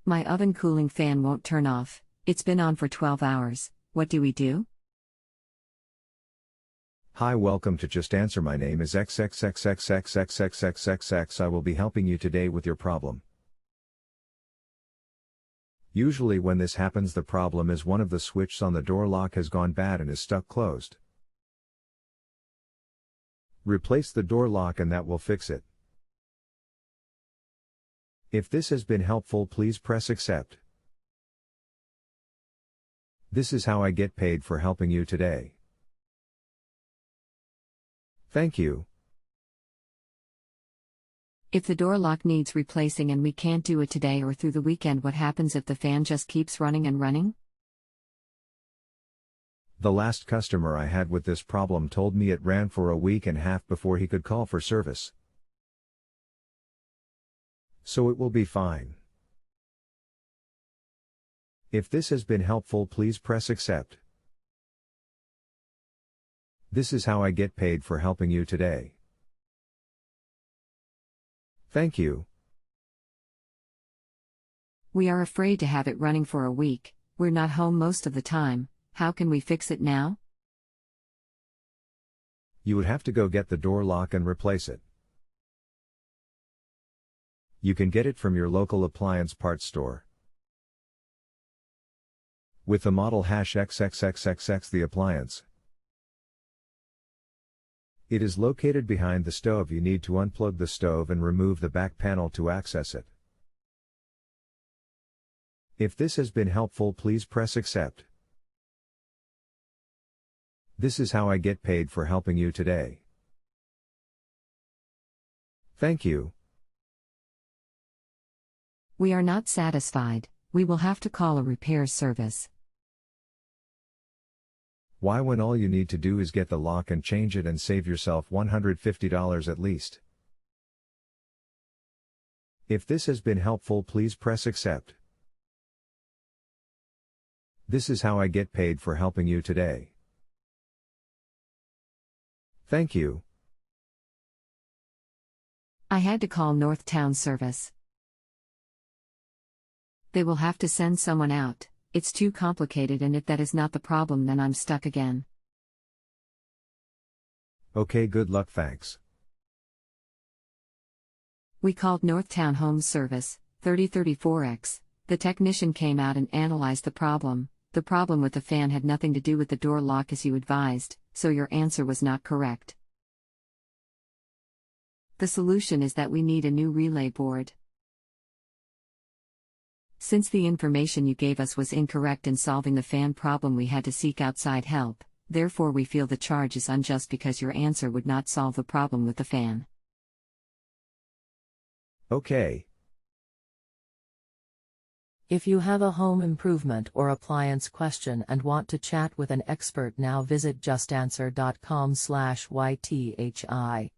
My oven cooling fan won't turn off. It's been on for 12 hours. What do we do? Hi, welcome to Just Answer. My name is XXXXX. I will be helping you today with your problem. Usually when this happens, the problem is one of the switches on the door lock has gone bad and is stuck closed. Replace the door lock and that will fix it. If this has been helpful, please press accept. This is how I get paid for helping you today. Thank you. If the door lock needs replacing and we can't do it today or through the weekend, what happens if the fan just keeps running and running? The last customer I had with this problem told me it ran for a week and a half before he could call for service. So it will be fine. If this has been helpful, please press accept. This is how I get paid for helping you today. Thank you. We are afraid to have it running for a week. We're not home most of the time. How can we fix it now? You would have to go get the door lock and replace it. You can get it from your local appliance parts store. With the model #XXXXX the appliance. It is located behind the stove. You need to unplug the stove and remove the back panel to access it. If this has been helpful, please press accept. This is how I get paid for helping you today. Thank you. We are not satisfied. We will have to call a repair service. Why, when all you need to do is get the lock and change it and save yourself $150 at least? If this has been helpful, please press accept. This is how I get paid for helping you today. Thank you. I had to call Northtown Service. They will have to send someone out. It's too complicated, and if that is not the problem, then I'm stuck again. Okay, good luck, thanks. We called Northtown Home Service, 3034X. The technician came out and analyzed the problem. The problem with the fan had nothing to do with the door lock as you advised, so your answer was not correct. The solution is that we need a new relay board. Since the information you gave us was incorrect in solving the fan problem, we had to seek outside help. Therefore, we feel the charge is unjust because your answer would not solve the problem with the fan. Okay. If you have a home improvement or appliance question and want to chat with an expert now, visit justanswer.com/YTHI.